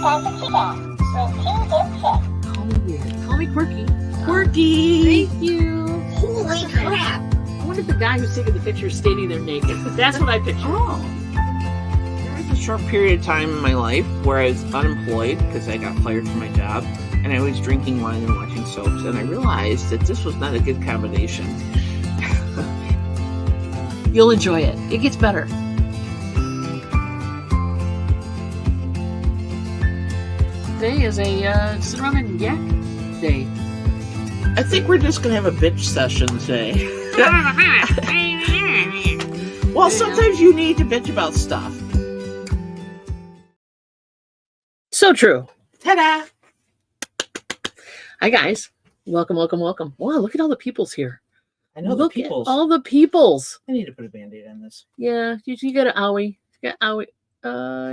Call me weird. Call me quirky. Quirky. Thank you. Holy crap. I wonder if the guy who's taking the picture is standing there naked. That's what I picture. Oh. There was a short period of time in my life where I was unemployed because I got fired from my job, and I was drinking wine and watching soaps, and I realized that this was not a good combination. You'll enjoy it. It gets better. Today is a sit around and yak day. I think we're just going to have a bitch session today. Well, sometimes you need to bitch about stuff. So true. Ta-da! Hi, guys. Welcome, welcome, welcome. Wow, look at all the peoples here. I know Look the peoples. at all the peoples. I need to put a Band-Aid on this. Yeah, you got an owie. You got owie.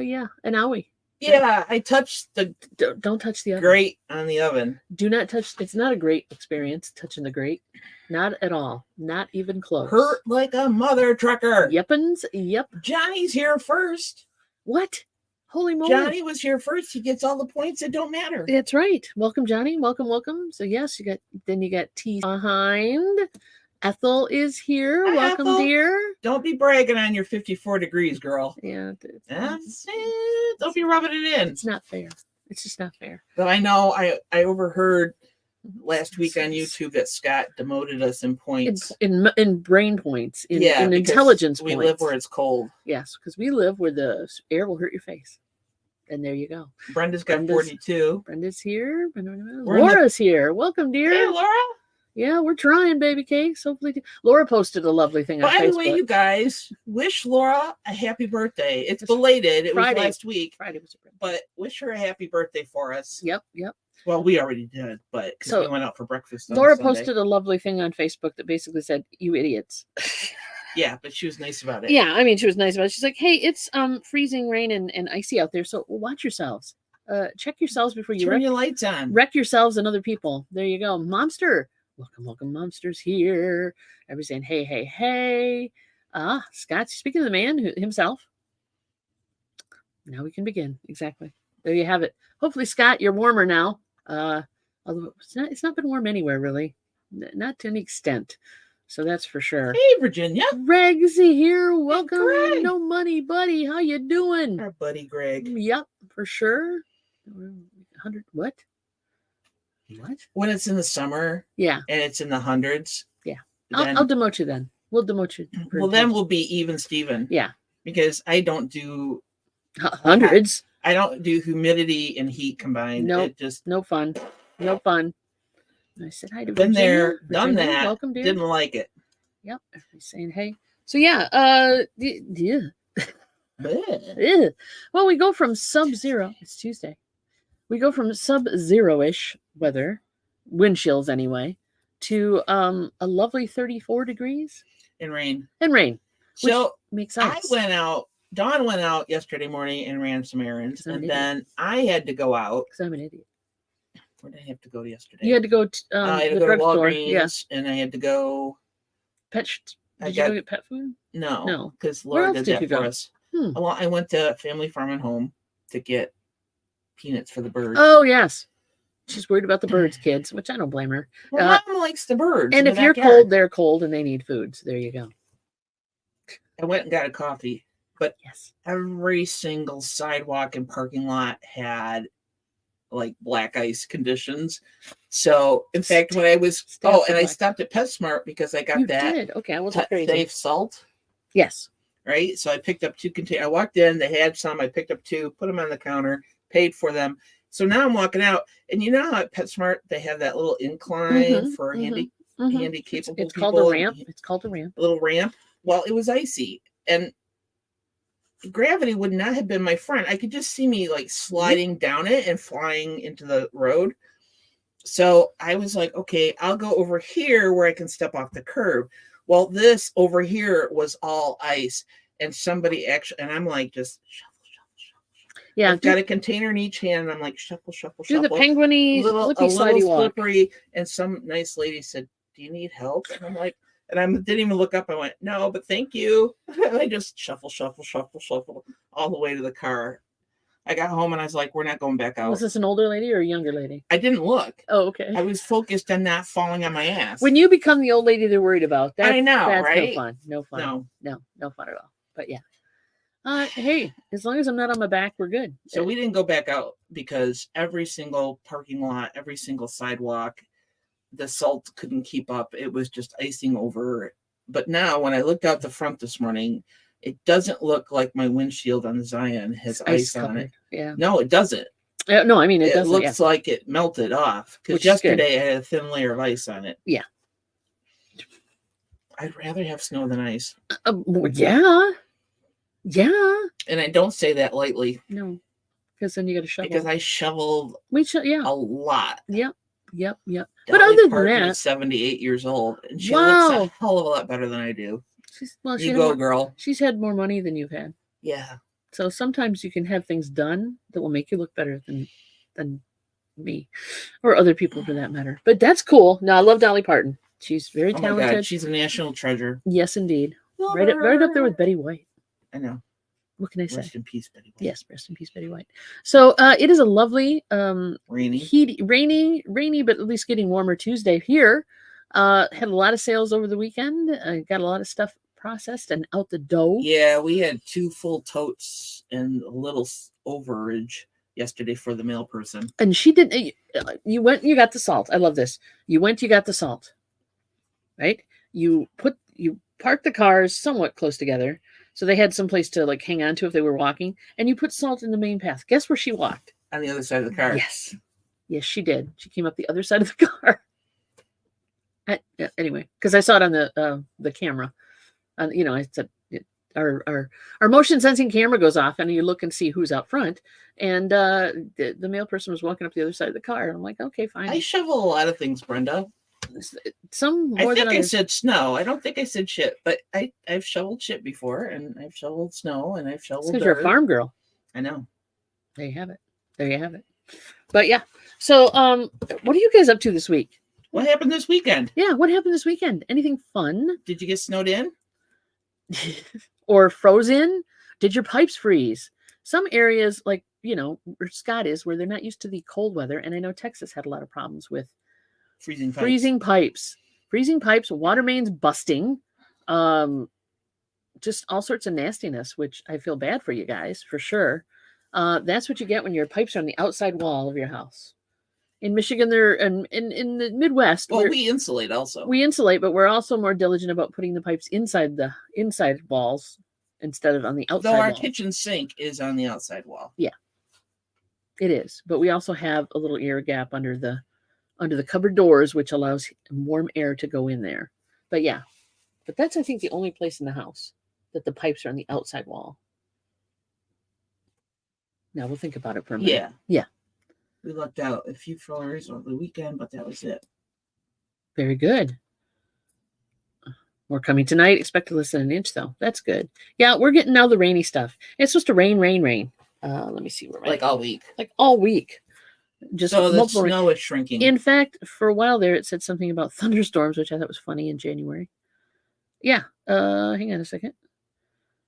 Yeah, an owie. Yeah, I touched the Don't touch the oven. grate on the oven. Do not touch. It's not a great experience touching the grate. Not at all. Not even close. Hurt like a mother trucker. Yepins. Yep. Johnny's here first. What? Holy moly. Johnny was here first. He gets all the points that don't matter. That's right. Welcome, Johnny. Welcome, welcome. So yes, you got T behind. Ethel is here. Hi, Welcome, Ethel. dear. Don't be bragging on your 54 degrees, girl. Yeah. That's it. Don't be rubbing it in. It's not fair. It's just not fair. But I know I overheard last week on YouTube that Scott demoted us in points. In brain points. In because intelligence we points. live where it's cold. Yes, because we live where the air will hurt your face. And there you go. Brenda's got Brenda's- 42. Brenda's here. We're in Laura's here. Welcome, dear. Hey, Laura. Yeah, we're trying, baby cakes. Hopefully, Laura posted a lovely thing on By Facebook. the way, you guys, wish Laura a happy birthday. It's It's belated. It Friday. was last week. Friday was a birthday. But wish her a happy birthday for us. Yep. Well, we already did, but because So, we went out for breakfast. On Laura Sunday. posted a lovely thing on Facebook that basically said, "You idiots." Yeah, but she was nice about it. Yeah, I mean, she was nice about it. She's like, "Hey, it's freezing rain and icy out there, so watch yourselves. Check yourselves before you Turn your lights on. wreck yourselves and other people." There you go, Momster. Welcome, Momster's here. Everybody's saying, hey. Scott, speaking of the man himself. Now we can begin. Exactly. There you have it. Hopefully, Scott, you're warmer now. Although it's not been warm anywhere really, not to any extent. So that's for sure. Hey, Virginia. Regsy here. Welcome. Greg. No money, buddy. How you doing? Our buddy Greg. Yep, for sure. 100. What? When it's in the summer Yeah. and it's in the hundreds. Yeah. then- I'll demote you then. We'll demote you. Well, then we'll be even Steven. Yeah. Because I don't do Hundreds. I don't do humidity and heat combined. Nope. It just No fun. No fun. I said hi to been Virginia. there, done Virginia, that. Welcome, dear. Didn't like it. Yep. Everybody's saying hey. So yeah. Yeah. Bleh. Ew. Well, we go from sub-zero. It's Tuesday. We go from sub-zero-ish weather, wind chills anyway, to a lovely 34 degrees And rain. and rain. Which So makes I sense. went out. Dawn went out yesterday morning and ran some errands, Because I'm and an then I had to go out. Because I'm an idiot. Where did I have to go yesterday? You had to go to I had to the go to drugstore. Walgreens, Yeah. and I had to go. Did I you got- go get pet food? No, No. because Where Laura else did did that you for go? us. Hmm. Well, I went to Family Farm and Home to get peanuts for the birds. Oh, yes. She's worried about the birds, kids, which I don't blame her. Well, Mom likes the birds. And in if the you're backyard. cold, they're cold and they need food. So there you go. I went and got a coffee. Yes. Every single sidewalk and parking lot had like black ice conditions. So, in fact, when I was Stay off the and I black- stopped at PetSmart because I got You that did. Okay, I wasn't Pet crazy. Safe salt, Yes. right? So I picked up 2 containers. I walked in, they had some. I picked up 2, put them on the counter, paid for them. So now I'm walking out, and you know how at PetSmart they have that little incline Mhm, for mhm. handy capable It's people. called a and ramp. It's called a ramp. a little ramp. Well, it was icy, and gravity would not have been my friend. I could just see me like sliding down it and flying into the road. So I was like, okay, I'll go over here where I can step off the curb. Well, this over here was all ice, and somebody actually, and I'm like, just shuffle. Yeah. I've got a container in each hand, and I'm like, shuffle. Do the penguiny flippy slidey walk. slippery. And some nice lady said, "Do you need help?" And I'm like, and I didn't even look up. I went, "No, but thank you." And I just shuffle all the way to the car. I got home and I was like, we're not going back out. Was this an older lady or a younger lady? I didn't look. Oh, okay. I was focused on not falling on my ass. When you become the old lady they're worried about, that's I know, that's right? no fun. No fun. No. No fun at all. But yeah. Hey, as long as I'm not on my back, we're good. So we didn't go back out because every single parking lot, every single sidewalk, the salt couldn't keep up. It was just icing over. But now when I looked out the front this morning, it doesn't look like my windshield on the Zion has ice on it. Yeah. No, it doesn't. No, I mean, it doesn't. Looks like it melted off because yesterday I had a thin layer of ice on it. Yeah. I'd rather have snow than ice. Yeah. Yeah. And I don't say that lightly. No, because then you got to shovel. Because I shoveled a lot. Yep. But other than that, 78 years old, and she looks a hell of a lot better than I do. You go, girl. She's had more money than you've had. Yeah. So sometimes you can have things done that will make you look better than me or other people for that matter. But that's cool. No, I love Dolly Parton. She's very talented. My God, she's a national treasure. Yes, indeed. Right up there with Betty White. I know. What can I say? Rest in peace, Betty White. Yes, rest in peace, Betty White. So it is a lovely, rainy, but at least getting warmer Tuesday here. Had a lot of sales over the weekend. Got a lot of stuff processed and out the door. Yeah, we had 2 full totes and a little overage yesterday for the mail person. And she did. You went. You got the salt. I love this. You went. You got the salt. Right. You parked the cars somewhat close together. So they had some place to like hang on to if they were walking, and you put salt in the main path. Guess where she walked? On the other side of the car. Yes, she did. She came up the other side of the car. Anyway, because I saw it on the camera. I said our motion sensing camera goes off, and you look and see who's out front, and the mail person was walking up the other side of the car. And I'm like, okay, fine. I shovel a lot of things, Brenda. Some more I think than I said snow. I don't think I said shit, but I've shoveled shit before, and I've shoveled snow, and I've shoveled. Because you're a farm girl. I know. There you have it. But yeah. So what are you guys up to this week? What happened this weekend? Yeah, what happened this weekend? Anything fun? Did you get snowed in? Or frozen? Did your pipes freeze? Some areas, like where Scott is, where they're not used to the cold weather, and I know Texas had a lot of problems with freezing pipes, water mains busting, just all sorts of nastiness, which I feel bad for you guys for sure. That's what you get when your pipes are on the outside wall of your house. In Michigan, they're in the Midwest. Well, we insulate also. We insulate, but we're also more diligent about putting the pipes inside the inside walls instead of on the outside. Though our kitchen sink is on the outside wall. Yeah, it is. But we also have a little air gap under the cupboard doors, which allows warm air to go in there. But yeah, that's, I think, the only place in the house that the pipes are on the outside wall. Now we'll think about it for a minute. Yeah. We lucked out a few flurries over the weekend, but that was it. Very good. More coming tonight. Expect less than an inch, though. That's good. Yeah, we're getting now the rainy stuff. It's supposed to rain. Let me see. Like all week. Just so the snow is shrinking. In fact, for a while there, it said something about thunderstorms, which I thought was funny in January. Yeah. Hang on a second.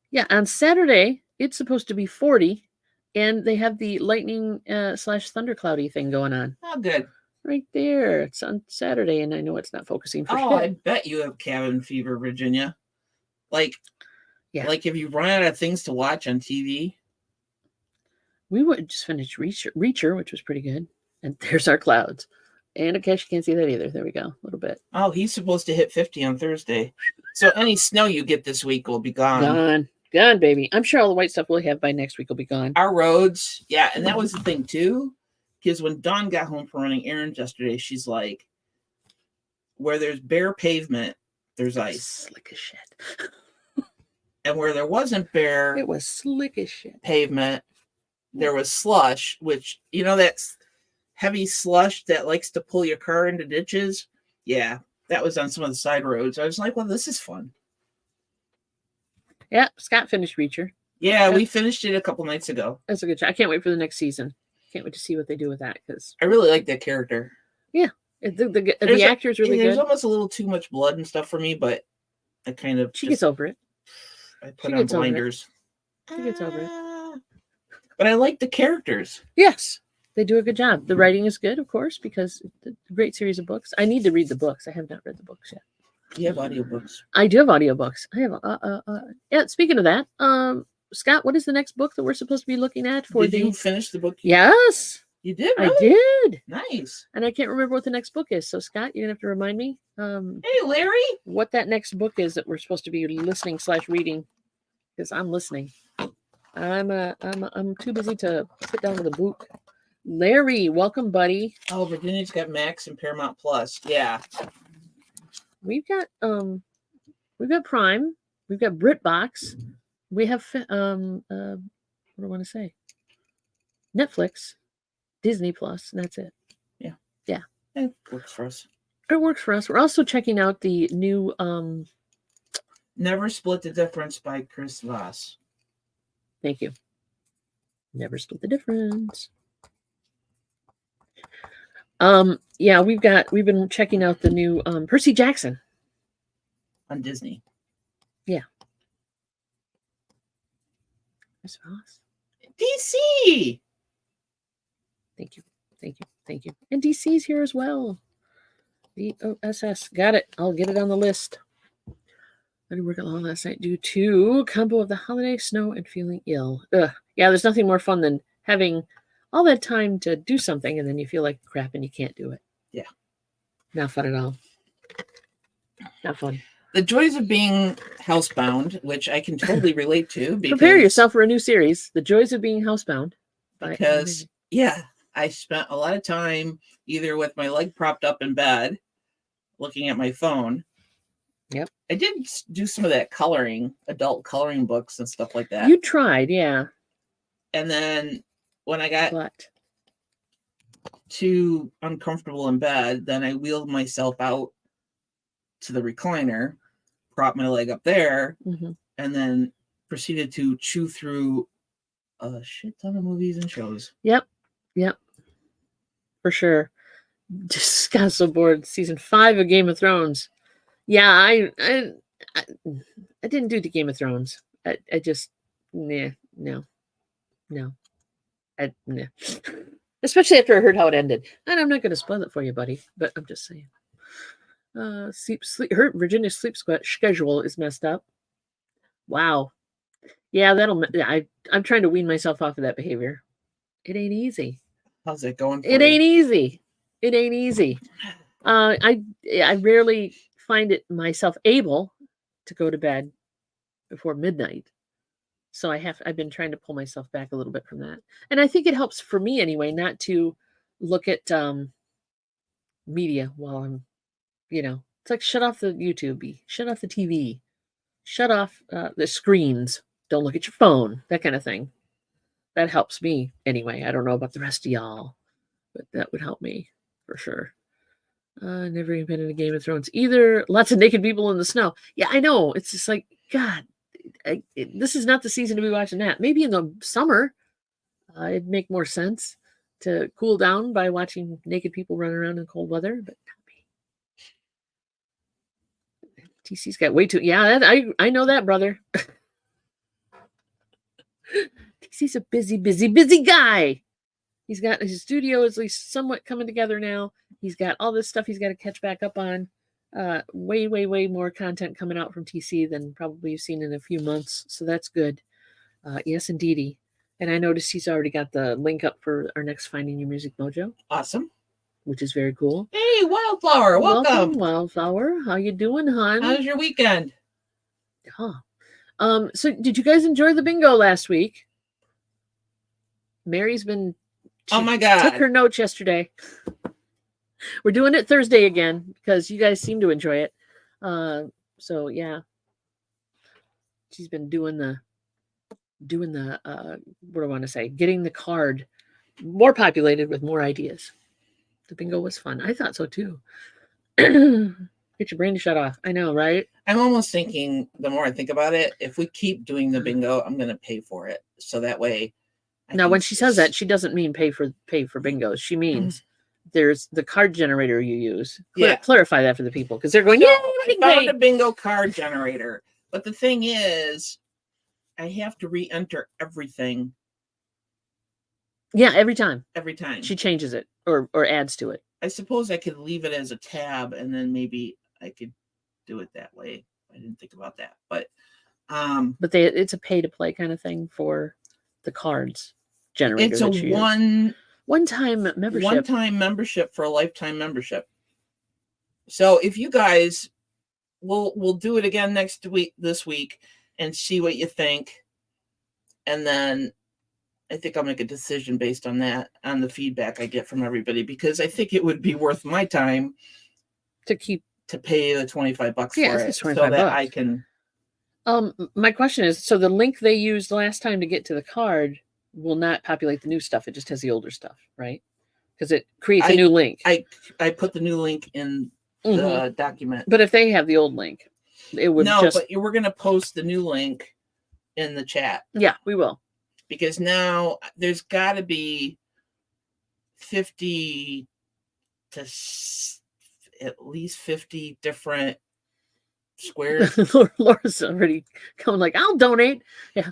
Yeah, on Saturday, it's supposed to be 40, and they have the lightning / thundercloudy thing going on. Oh, good. Right there. It's on Saturday, and I know it's not focusing for shit. I bet you have cabin fever, Virginia. Like if you run out of things to watch on TV. We would just finish Reacher, which was pretty good. And there's our clouds. And in case you can't see that either. There we go. A little bit. Oh, he's supposed to hit 50 on Thursday. So any snow you get this week will be gone. Gone, baby. I'm sure all the white stuff we'll have by next week will be gone. Our roads. Yeah, and that was the thing, too. Because when Dawn got home from running errands yesterday, she's like, where there's bare pavement, there's ice. Slick as shit. And where there wasn't bare... It was slick as shit. Pavement... There was slush, which, that's heavy slush that likes to pull your car into ditches. Yeah, that was on some of the side roads. I was like, well, this is fun. Yeah, Scott finished Reacher. Yeah, we finished it a couple nights ago. That's a good job. I can't wait for the next season. Can't wait to see what they do with that, because I really like that character. Yeah, the actor's really good. There's almost a little too much blood and stuff for me, but I she gets over it. I put on blinders. She gets over it. But I like the characters. Yes, they do a good job. The writing is good, of course, because it's a great series of books. I need to read the books. I have not read the books yet. You have audiobooks. I do have audiobooks. I have yeah, speaking of that, Scott, what is the next book that we're supposed to be looking at for Did you finish the book? Yes. You did, really? I did. Nice. And I can't remember what the next book is. So Scott, you're gonna have to remind me. Hey, Larry. What that next book is that we're supposed to be listening/reading, because I'm listening. I'm too busy to sit down with a book. Larry, welcome, buddy. Oh, Virginia's got Max and Paramount Plus. Yeah. We've got Prime, we've got BritBox, we have what do I want to say? Netflix, Disney Plus, and that's it. Yeah. Yeah. It works for us. It works for us. We're also checking out the new Never Split the Difference by Chris Voss. Thank you. Never Split the Difference. Yeah, we've been checking out the new Percy Jackson on Disney. Yeah. Chris Voss. DC. Thank you. Thank you. Thank you. And DC's here as well. VOSS. Got it. I'll get it on the list. I didn't work along last night due to combo of the holiday, snow, and feeling ill. Ugh. Yeah, there's nothing more fun than having all that time to do something and then you feel like crap and you can't do it. Yeah. Not fun at all. Not fun. The joys of being housebound, which I can totally relate to. Prepare yourself for a new series, The Joys of Being Housebound. Because, yeah, I spent a lot of time either with my leg propped up in bed, looking at my phone. Yep. I did do some of that coloring, adult coloring books and stuff like that. You tried, yeah. And then when I got too uncomfortable in bed, then I wheeled myself out to the recliner, propped my leg up there, and then proceeded to chew through a shit ton of movies and shows. Yep. For sure. Just got so bored. Season 5 of Game of Thrones. Yeah, I didn't do the Game of Thrones. I just no. Especially after I heard how it ended. And I'm not going to spoil it for you, buddy. But I'm just saying. Her Virginia's sleep schedule is messed up. Wow. Yeah, I'm trying to wean myself off of that behavior. It ain't easy. How's it going? It ain't easy. It ain't easy. I rarely find it myself able to go to bed before midnight. So I've been trying to pull myself back a little bit from that. And I think it helps for me anyway, not to look at media while I'm, it's like shut off the YouTube, shut off the TV, shut off the screens. Don't look at your phone, that kind of thing. That helps me anyway. I don't know about the rest of y'all, but that would help me for sure. Never even been in a Game of Thrones either. Lots of naked people in the snow. Yeah, I know. It's just like, God, this is not the season to be watching that. Maybe in the summer, it'd make more sense to cool down by watching naked people run around in cold weather, but not me. TC's got way too. Yeah, I know that, brother. TC's a busy guy. He's got his studio is at least somewhat coming together now. He's got all this stuff he's got to catch back up on. Way more content coming out from TC than probably you've seen in a few months. So that's good. Yes, indeedy. And I noticed he's already got the link up for our next Finding Your Music Mojo. Awesome. Which is very cool. Hey, Wildflower, welcome. Wildflower. How you doing, hon? How's your weekend? So did you guys enjoy the bingo last week? Mary's been oh my God. Took her notes yesterday. We're doing it Thursday again because you guys seem to enjoy it. So yeah. She's been doing the what do I want to say? Getting the card more populated with more ideas. The bingo was fun. I thought so too. Get your brain to shut off. I know, right? I'm almost thinking, the more I think about it, if we keep doing the bingo, I'm going to pay for it. So that way. Now, when she says that, she doesn't mean pay for bingos. She means there's the card generator you use. Clarify that for the people because they're going, yeah, I found a bingo card generator. But the thing is, I have to re-enter everything Yeah, every time every time. she changes it or adds to it. I suppose I could leave it as a tab and then maybe I could do it that way. I didn't think about that. But it's a pay to play kind of thing for the cards generator. It's a one-time membership. One-time membership for a lifetime membership. So if you guys we'll do it again this week and see what you think. And then I think I'll make a decision based on that, on the feedback I get from everybody, because I think it would be worth my time to pay the $25 for it, so that I can. My question is, so the link they used last time to get to the card will not populate the new stuff. It just has the older stuff, right? Because it creates a new link. I put the new link in the document. But if they have the old link, it would but we're going to post the new link in the chat. Yeah, we will. Because now there's got to be 50 to at least 50 different squares. Laura's already coming like, I'll donate. Yeah.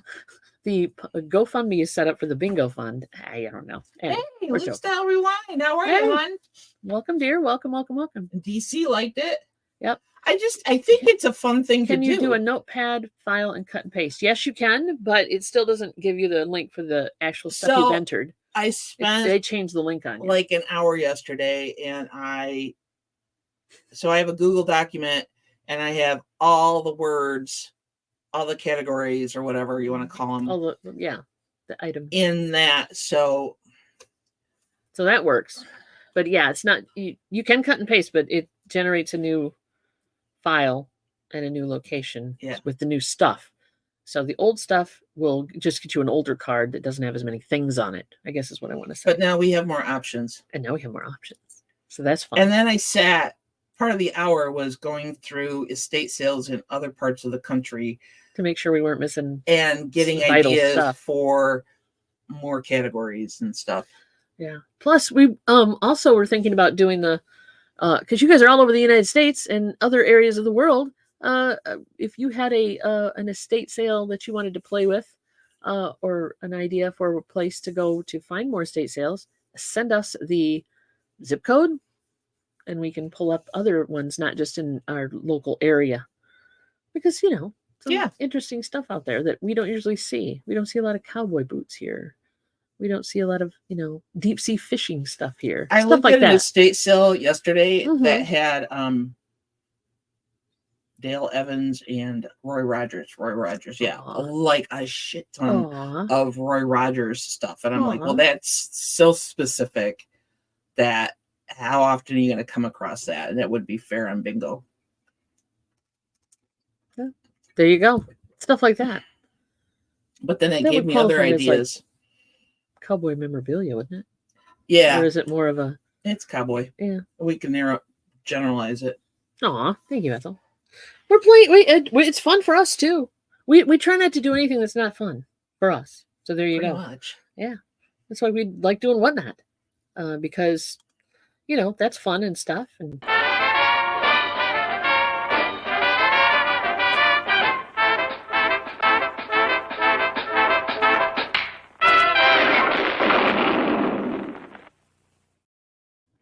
The GoFundMe is set up for the bingo fund. I don't know. Anyway, hey, Luke Style Rewind. How are you, hon? Welcome, dear. Welcome. DC liked it. Yep. I think it's a fun thing to do. Can you do a notepad file and cut and paste? Yes, you can, but it still doesn't give you the link for the actual stuff you've entered. They changed the link on you. Like an hour yesterday, and I have a Google document, and I have all the words, all the categories, or whatever you want to call them. The items in that. So that works. But yeah, it's not, you can cut and paste, but it generates a new file and a new location with the new stuff. So the old stuff will just get you an older card that doesn't have as many things on it, I guess is what I want to say. But now we have more options. So that's fun. And then part of the hour was going through estate sales in other parts of the country to make sure we weren't missing and getting ideas for more categories and stuff. Yeah. Plus, we also were thinking about doing the because you guys are all over the United States and other areas of the world. If you had an estate sale that you wanted to play with, or an idea for a place to go to find more estate sales, send us the zip code, and we can pull up other ones, not just in our local area, because some interesting stuff out there that we don't usually see. We don't see a lot of cowboy boots here. We don't see a lot of, deep sea fishing stuff here. I looked at an estate sale yesterday that had Dale Evans and Roy Rogers. Yeah. Like a shit ton of Roy Rogers stuff. And I'm like, well, that's so specific that how often are you going to come across that? And that would be fair on bingo. Yeah. There you go. Stuff like that. But then it gave me other ideas. Cowboy memorabilia, wouldn't it? Yeah. Or is it more of a... It's cowboy. Yeah. We can generalize it. Aw, thank you, Ethel. We're playing... It's fun for us, too. We try not to do anything that's not fun for us. So there you go. Pretty much. Yeah. That's why we like doing Whatnot. Because, that's fun and stuff. And...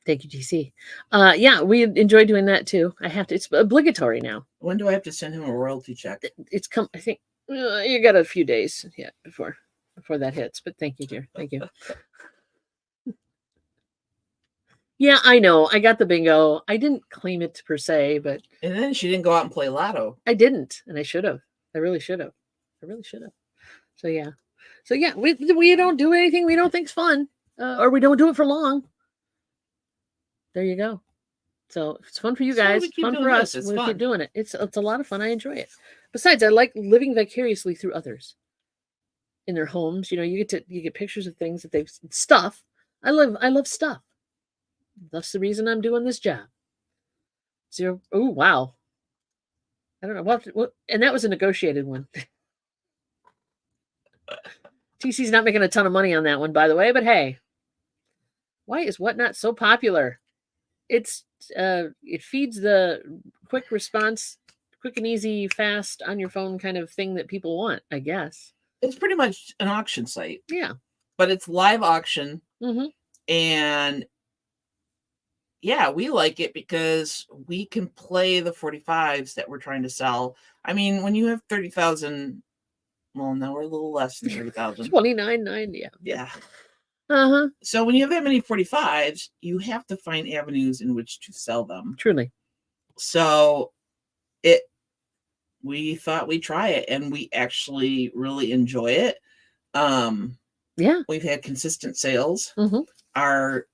Thank you, DC. Yeah, we enjoy doing that too. I have to. It's obligatory now. When do I have to send him a royalty check? It's come. I think you got a few days yet before that hits. But thank you, dear. Thank you. Yeah, I know. I got the bingo. I didn't claim it per se, but and then she didn't go out and play lotto. I didn't, and I should have. I really should have. So yeah. We don't do anything we don't think's fun, or we don't do it for long. There you go. So if it's fun for you guys, it's fun for us. We'll keep doing it. It's a lot of fun. I enjoy it. Besides, I like living vicariously through others in their homes. You get pictures of things that stuff. I love stuff. That's the reason I'm doing this job. Oh wow. I don't know what, and that was a negotiated one. TC's not making a ton of money on that one, by the way. But hey, why is Whatnot so popular? It feeds the quick response, quick and easy, fast on your phone kind of thing that people want, I guess. It's pretty much an auction site. Yeah. but it's live auction. Mm-hmm. And yeah, we like it because we can play the 45s that we're trying to sell. I mean, when you have 30,000, well, no, we're a little less than 30,000. 29.9, yeah. Yeah. Uh-huh. So when you have that many 45s, you have to find avenues in which to sell them. Truly. So we thought we'd try it, and we actually really enjoy it. Yeah. We've had consistent sales. Mm-hmm. Our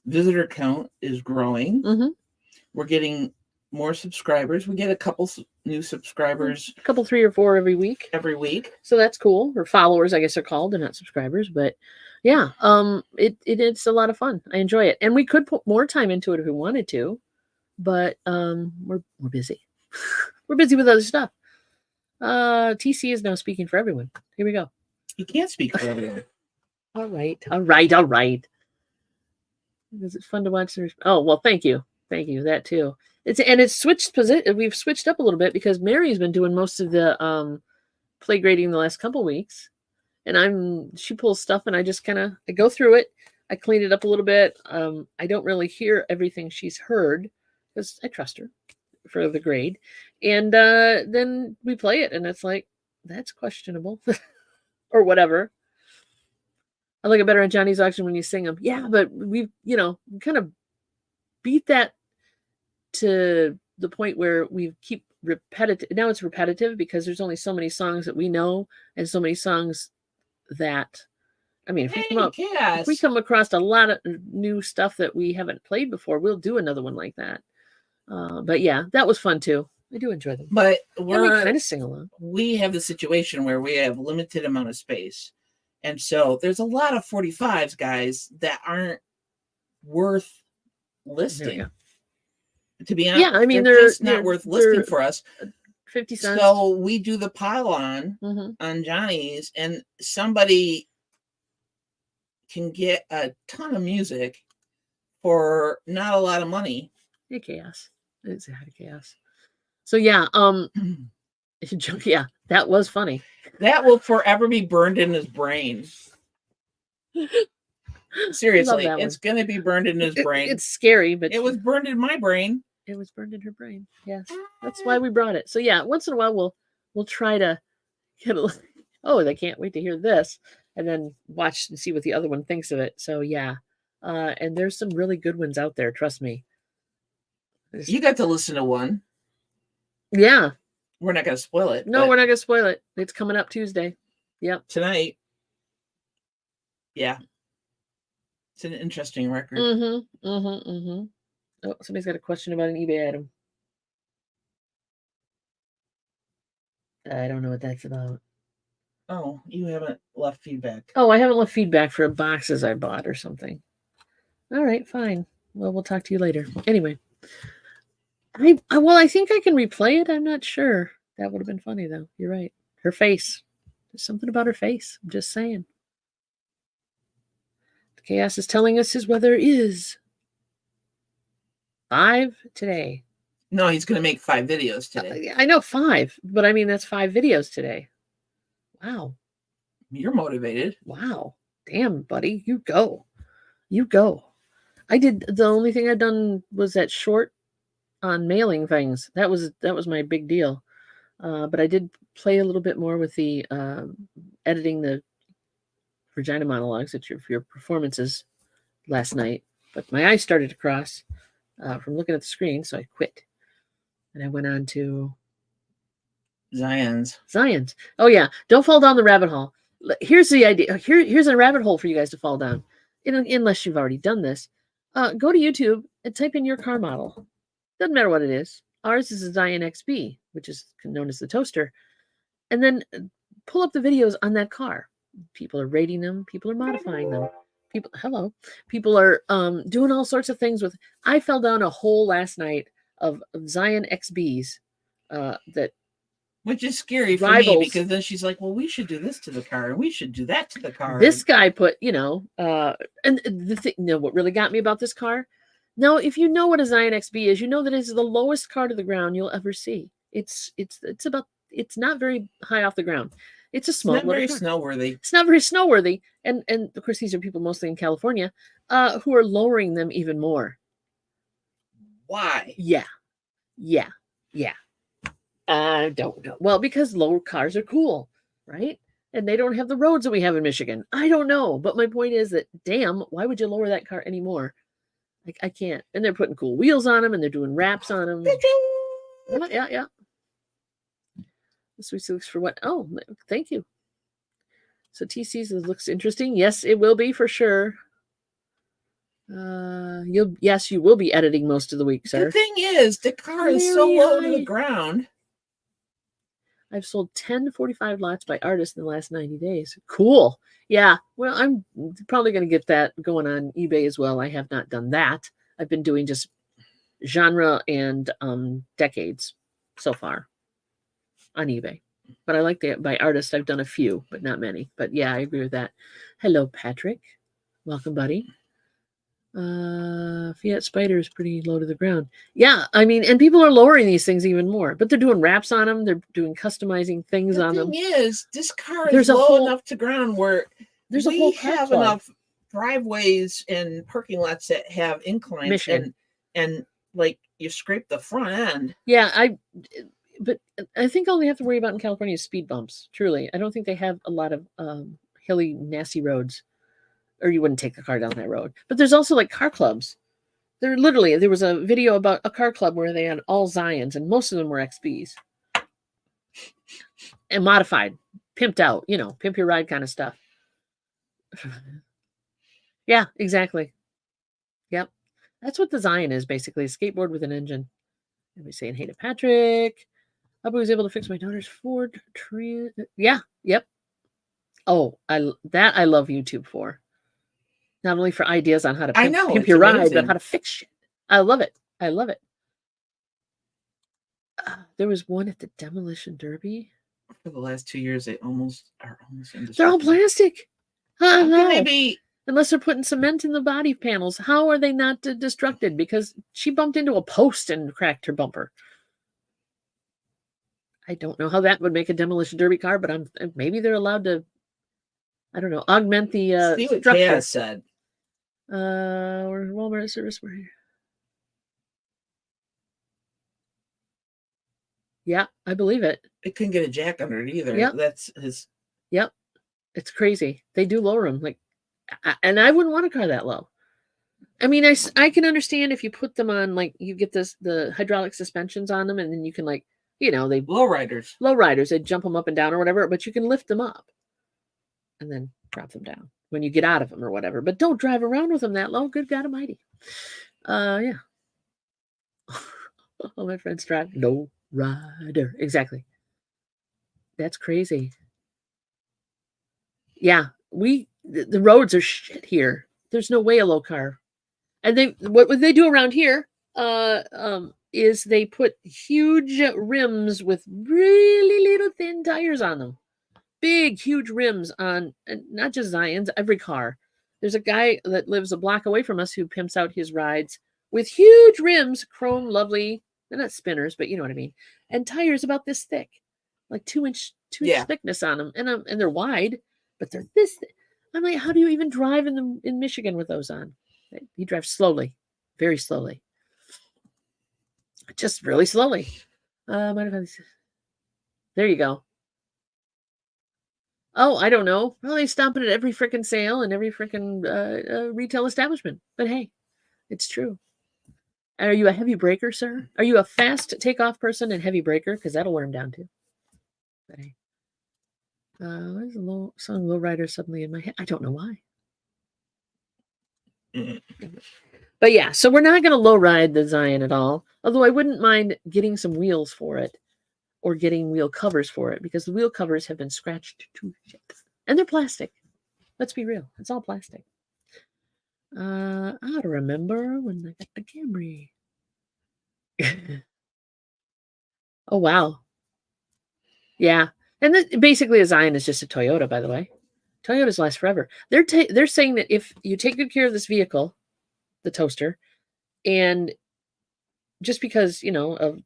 visitor count is growing. Mm-hmm. We're getting more subscribers. We get a couple new subscribers, a couple, 3 or 4 every week. So that's cool. Or followers, I guess they're called. They're not subscribers, but yeah, it's a lot of fun. I enjoy it, and we could put more time into it if we wanted to, but we're busy. We're busy with other stuff. TC is now speaking for everyone. Here we go. You can't speak for everyone. All right. Is it fun to watch? Oh, well, thank you. That too. It's switched position. We've switched up a little bit because Mary's been doing most of the play grading the last couple weeks, and she pulls stuff, and I just I go through it. I clean it up a little bit. I don't really hear everything she's heard because I trust her for the grade, and then we play it, and it's like, that's questionable or whatever. I like it better on Johnny's auction when you sing them. Yeah, but we've kind of beat that to the point where we keep repetitive. Now it's repetitive because there's only so many songs that we know, and so many songs that, I mean, if we come across a lot of new stuff that we haven't played before, we'll do another one like that. But yeah, that was fun too. I do enjoy them. But we kind of sing along. We have the situation where we have limited amount of space. And so there's a lot of 45s, guys, that aren't worth listing. To be honest, yeah, I mean, they're just not worth listing for us. 50 cents. So we do the pile on Johnny's, and somebody can get a ton of music for not a lot of money. Hey, chaos. It's a chaos. So yeah, yeah, that was funny. That will forever be burned in his brain. Seriously, it's going to be burned in his brain. It's scary, but it was burned in my brain. It was burned in her brain. Yes, that's why we brought it. So yeah, once in a while we'll try to get a. Oh, they can't wait to hear this, and then watch and see what the other one thinks of it. So yeah, and there's some really good ones out there. Trust me. You got to listen to one. Yeah. We're not going to spoil it. No, we're not going to spoil it. It's coming up Tuesday. Yep. Tonight. Yeah. It's an interesting record. Oh, somebody's got a question about an eBay item. I don't know what that's about. Oh, you haven't left feedback. Oh, I haven't left feedback for boxes I bought or something. All right, fine. Well, we'll talk to you later. Anyway. I think I can replay it. I'm not sure. That would have been funny, though. You're right. Her face. There's something about her face. I'm just saying. The chaos is telling us his weather is 5 today. No, he's going to make 5 videos today. I know 5, but I mean, that's 5 videos today. Wow. You're motivated. Wow. Damn, buddy. You go. The only thing I'd done was that short on mailing things. That was my big deal. But I did play a little bit more with the editing the vagina monologues at your performances last night. But my eyes started to cross from looking at the screen, so I quit. And I went on to Zion's. Oh yeah, don't fall down the rabbit hole. Here's the idea. Here's a rabbit hole for you guys to fall down, unless you've already done this. Go to YouTube and type in your car model. Doesn't matter what it is. Ours is a Zion XB, which is known as the toaster. And then pull up the videos on that car. People are rating them. People are modifying them. People are doing all sorts of things with. I fell down a hole last night of Zion XBs that. Which is scary for me, because then she's like, well, we should do this to the car, and we should do that to the car. This guy put, and the thing, what really got me about this car. Now, if you know what a Zion XB is, you know that it's the lowest car to the ground you'll ever see. It's not very high off the ground. It's a It's small not very car. snowworthy. It's not very snowworthy. And of course, these are people mostly in California who are lowering them even more. Why? Yeah. I don't know. Well, because low cars are cool, right? And they don't have the roads that we have in Michigan. I don't know. But my point is that, damn, why would you lower that car anymore? Like, I can't. And they're putting cool wheels on them and they're doing wraps on them. Yeah. The Sweet Silks for what? Oh, thank you. So TC's looks interesting. Yes, it will be for sure. You will be editing most of the week, sir. The thing is, the car is so low to the ground. I've sold 10 to 45 lots by artists in the last 90 days. Cool. Yeah. Well, I'm probably going to get that going on eBay as well. I have not done that. I've been doing just genre and decades so far on eBay. But I like that by artist. I've done a few, but not many. But yeah, I agree with that. Hello, Patrick. Welcome, buddy. Fiat Spider is pretty low to the ground. Yeah, I mean, and people are lowering these things even more, but they're doing wraps on them. They're doing customizing things on them. The thing is, this car is low enough to ground where we have enough driveways and parking lots that have inclines and like you scrape the front end. Yeah, but I think all they have to worry about in California is speed bumps. Truly, I don't think they have a lot of hilly, nasty roads, or you wouldn't take the car down that road. But there's also like car clubs. There was a video about a car club where they had all Zions, and most of them were XBs and modified, pimped out, pimp your ride kind of stuff. Yeah, exactly. Yep. That's what the Zion is, basically, a skateboard with an engine. Everybody's saying hey to Patrick. I was able to fix my daughter's Ford tree. Yeah, yep. Oh, I love YouTube for. Not only for ideas on how to pimp your ride, but how to fix shit. I love it. There was one at the Demolition Derby. For the last 2 years, they are almost they're all plastic. How can they be? Unless they're putting cement in the body panels, how are they not destructed? Because she bumped into a post and cracked her bumper. I don't know how that would make a Demolition Derby car, but maybe they're allowed to, I don't know, augment the See what structure. Kaz said. Or Walmart service. Yeah, I believe it. It couldn't get a jack under it either. Yep. That's his. Yep. It's crazy. They do lower them. And I wouldn't want a car that low. I mean, I can understand if you put them on, like, you get the hydraulic suspensions on them, and then you can, like, they lowriders, they jump them up and down or whatever, but you can lift them up and then drop them down when you get out of them or whatever. But don't drive around with them that low. Good God Almighty. Yeah. All my friends drive low rider. Exactly. That's crazy. Yeah, the roads are shit here. There's no way a low car. And what they do around here is they put huge rims with really little thin tires on them. Big, huge rims on, and not just Zion's, every car. There's a guy that lives a block away from us who pimps out his rides with huge rims, chrome, lovely. They're not spinners, but you know what I mean. And tires about this thick, like 2-inch thickness on them, and they're wide, but they're this thick. I'm like, how do you even drive in Michigan with those on? He drives slowly, very slowly, just really slowly. There you go. Oh, I don't know. Well, they stop it at every freaking sale and every freaking retail establishment. But hey, it's true. Are you a heavy breaker, sir? Are you a fast takeoff person and heavy breaker? Because that'll wear him down too. But hey, why is the song "Low Rider" suddenly in my head? I don't know why. But yeah, so we're not going to low ride the Zion at all. Although I wouldn't mind getting some wheels for it, or getting wheel covers for it, because the wheel covers have been scratched to shit. And they're plastic. Let's be real. It's all plastic. I remember when I got the Camry. Oh, wow. Yeah. And basically a Zion is just a Toyota, by the way. Toyotas last forever. They're saying that if you take good care of this vehicle, the toaster, and just because, of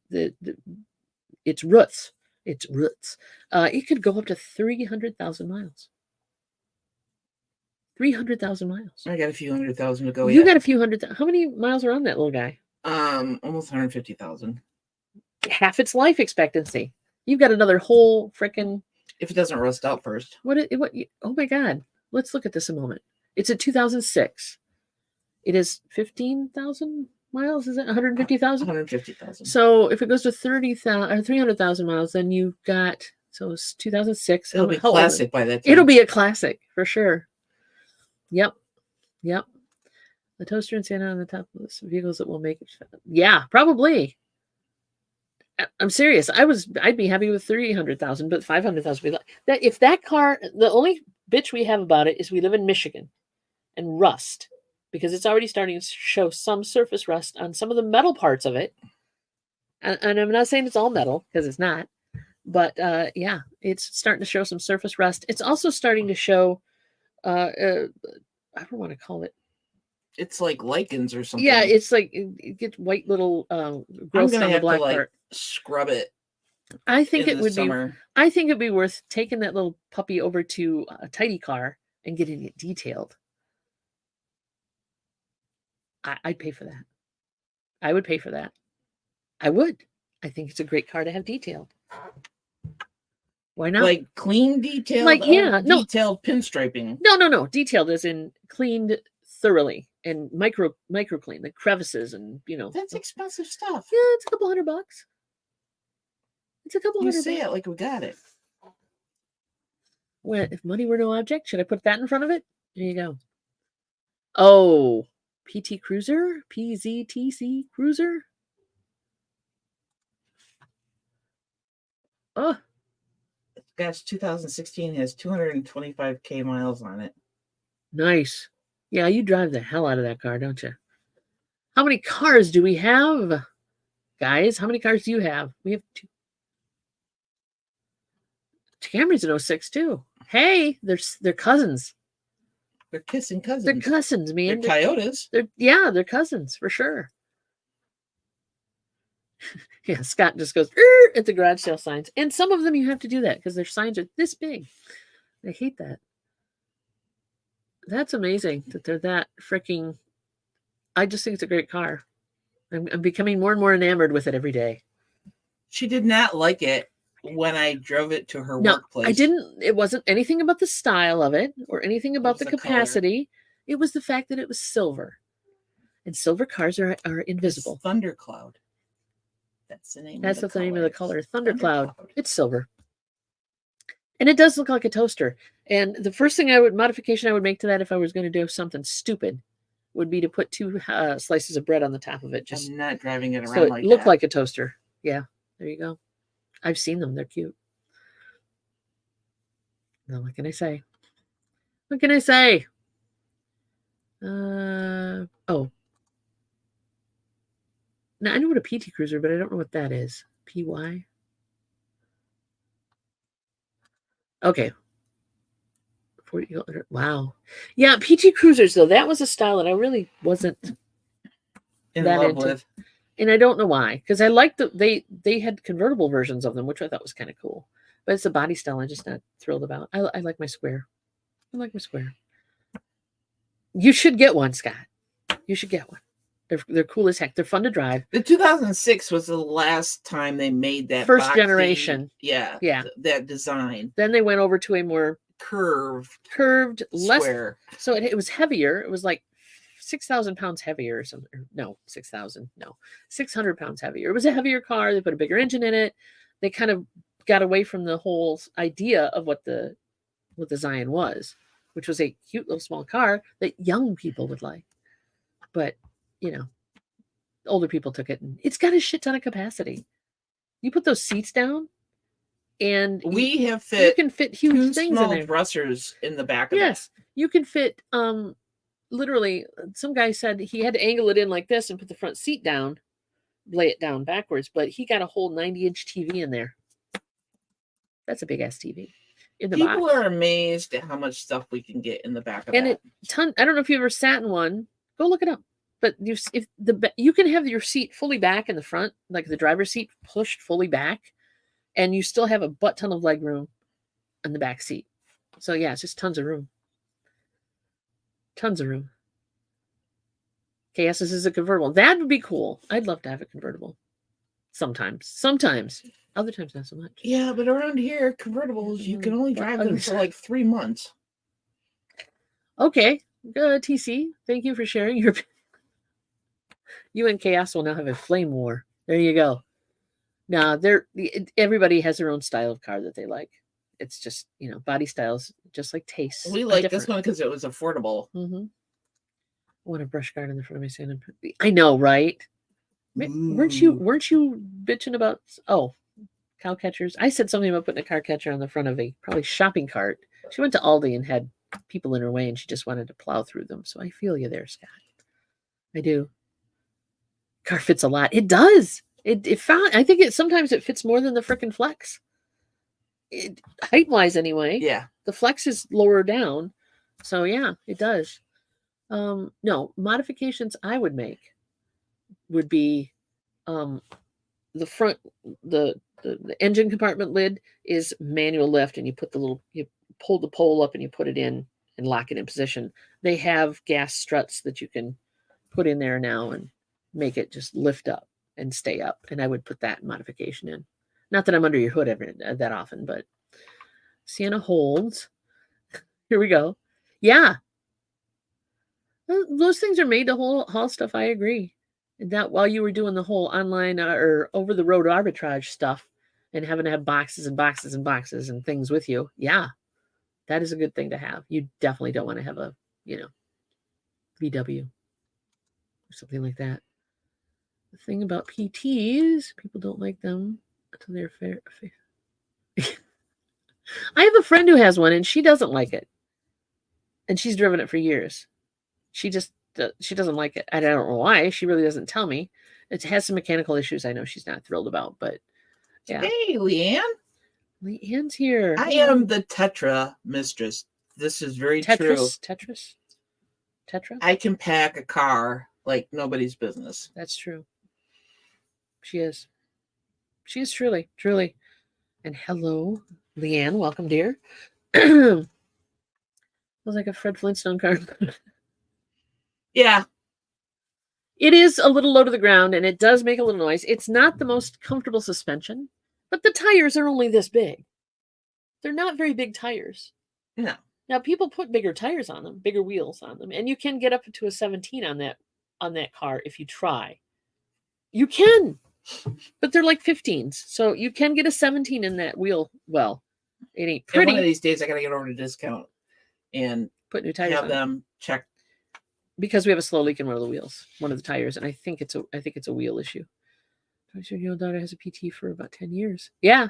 its roots, It's roots. It could go up to 300,000 miles. 300,000 miles. I got a few 100,000 to go. You got a few hundred. How many miles are on that little guy? Almost 150,000. Half its life expectancy. You've got another whole freaking. If it doesn't rust out first. What? Oh my God! Let's look at this a moment. It's a 2006. It is 15,000 miles. Is it 150,000? 150,000. So if it goes to 30,000 or 300,000 miles, then you've got. So it's 2006. It'll be classic by that time. It'll be a classic for sure. Yep. The toaster and Santa on the top of the vehicles that will make it. Yeah, probably. I'm serious. I'd be happy with 300,000, but 500,000. That if that car, the only bitch we have about it is we live in Michigan, and rust, because it's already starting to show some surface rust on some of the metal parts of it. And I'm not saying it's all metal, because it's not. But yeah, it's starting to show some surface rust. It's also starting to show, I don't want to call it. It's like lichens or something. Yeah, it's like it gets white little growths on the black part. Scrub it. I think it would be. I think it'd be worth taking that little puppy over to a tidy car and getting it detailed. I'd pay for that. I would pay for that. I would. I think it's a great car to have detailed. Why not? Like clean detailed? Like, yeah. Detailed pinstriping. No. Detailed as in cleaned thoroughly and micro clean, the crevices and, That's expensive stuff. Yeah, it's a couple $100. It's a couple $100. You say it like we got it. Well, if money were no object, should I put that in front of it? There you go. Oh, PT Cruiser? PZTC Cruiser? Oh. Gosh, 2016 has 225K miles on it. Nice. Yeah, you drive the hell out of that car, don't you? How many cars do we have? Guys, how many cars do you have? We have 2. Camry's an 06 too. Hey, they're cousins. They're kissing cousins. They're cousins, man. They're Toyotas. They're cousins for sure. Yeah, Scott just goes at the garage sale signs. And some of them you have to do that because their signs are this big. I hate that. That's amazing that they're that freaking. I just think it's a great car. I'm becoming more and more enamored with it every day. She did not like it when I drove it to her workplace. I didn't. It wasn't anything about the style of it or anything about the capacity. Color. It was the fact that it was silver. And silver cars are invisible. It's Thundercloud. That's the name. That's the name of the color. Thundercloud. It's silver. And it does look like a toaster. And the first modification I would make to that if I was going to do something stupid would be to put 2 slices of bread on the top of it. Just I'm not driving it around so like it looked that. like a toaster. Yeah, there you go. I've seen them. They're cute. Now, what can I say? What can I say? Oh. Now, I know what a PT Cruiser, but I don't know what that is. PY? Okay. 40, wow. Yeah, PT Cruisers, though, that was a style that I really wasn't in love with. And I don't know why. Because I liked they had convertible versions of them, which I thought was kind of cool. But it's a body style I'm just not thrilled about. I like my square. I like my square. You should get one, Scott. You should get one. They're cool as heck. They're fun to drive. The 2006 was the last time they made that first generation. Yeah. That design. Then they went over to a more curved, less square. So it was heavier. It was like 6,000 pounds heavier or something. No, 6,000. No, 600 pounds heavier. It was a heavier car. They put a bigger engine in it. They kind of got away from the whole idea of what the Zion was, which was a cute little small car that young people would like. But older people took it, and it's got a shit ton of capacity. You put those seats down, and you can fit huge things in there. Dressers in the back of Yes, you can fit. Literally, some guy said he had to angle it in like this and put the front seat down, lay it down backwards, but he got a whole 90-inch TV in there. That's a big ass TV. In the People box. are amazed at how much stuff we can get in the back of that. I don't know if you ever sat in one. Go look it up. But you can have your seat fully back in the front, like the driver's seat pushed fully back, and you still have a butt ton of leg room in the back seat. So yeah, it's just tons of room. Tons of room. KS is a convertible. That would be cool. I'd love to have a convertible. Sometimes. Other times not so much. Yeah, but around here, convertibles, you can only drive them for like 3 months. Okay. Good, TC. Thank you for sharing your. You and Chaos will now have a flame war. There you go. Now, everybody has their own style of car that they like. It's just, body styles, just like tastes. We like this one because it was affordable. Mm-hmm. I want a brush guard in the front of my stand. I know, right? Weren't you bitching about cow catchers? I said something about putting a car catcher on the front of a probably shopping cart. She went to Aldi and had people in her way, and she just wanted to plow through them. So I feel you there, Scott. I do. Car fits a lot. It does. I think sometimes it fits more than the frickin' Flex. Height wise, anyway. Yeah. The Flex is lower down, so yeah, it does. No modifications I would make would be, the front, the engine compartment lid is manual lift, and you pull the pole up and you put it in and lock it in position. They have gas struts that you can put in there now and make it just lift up and stay up. And I would put that modification in. Not that I'm under your hood that often, but Sienna holds. Here we go. Yeah. Those things are made to haul stuff. I agree. And that while you were doing the whole online or over the road arbitrage stuff and having to have boxes and boxes and boxes and things with you. Yeah. That is a good thing to have. You definitely don't want to have a, VW or something like that. The thing about PTs, people don't like them until they're fair. I have a friend who has one and she doesn't like it. And she's driven it for years. She doesn't like it. I don't know why. She really doesn't tell me. It has some mechanical issues I know she's not thrilled about, but yeah. Hey, Leanne. Leanne's here. I am the Tetra mistress. This is very true. Tetra? I can pack a car like nobody's business. That's true. She is. She is truly, truly. And hello, Leanne. Welcome, dear. Feels like a Fred Flintstone car. Yeah. It is a little low to the ground, and it does make a little noise. It's not the most comfortable suspension, but the tires are only this big. They're not very big tires. No. Now, people put bigger tires on them, bigger wheels on them, and you can get up to a 17 on that car if you try. You can, but they're like 15s, so you can get a 17 in that wheel. Well, it ain't pretty. And one of these days, I gotta get over to discount and put new tires have them check. Because we have a slow leak in one of the tires, and I think it's a wheel issue. Your daughter has a PT for about 10 years. Yeah.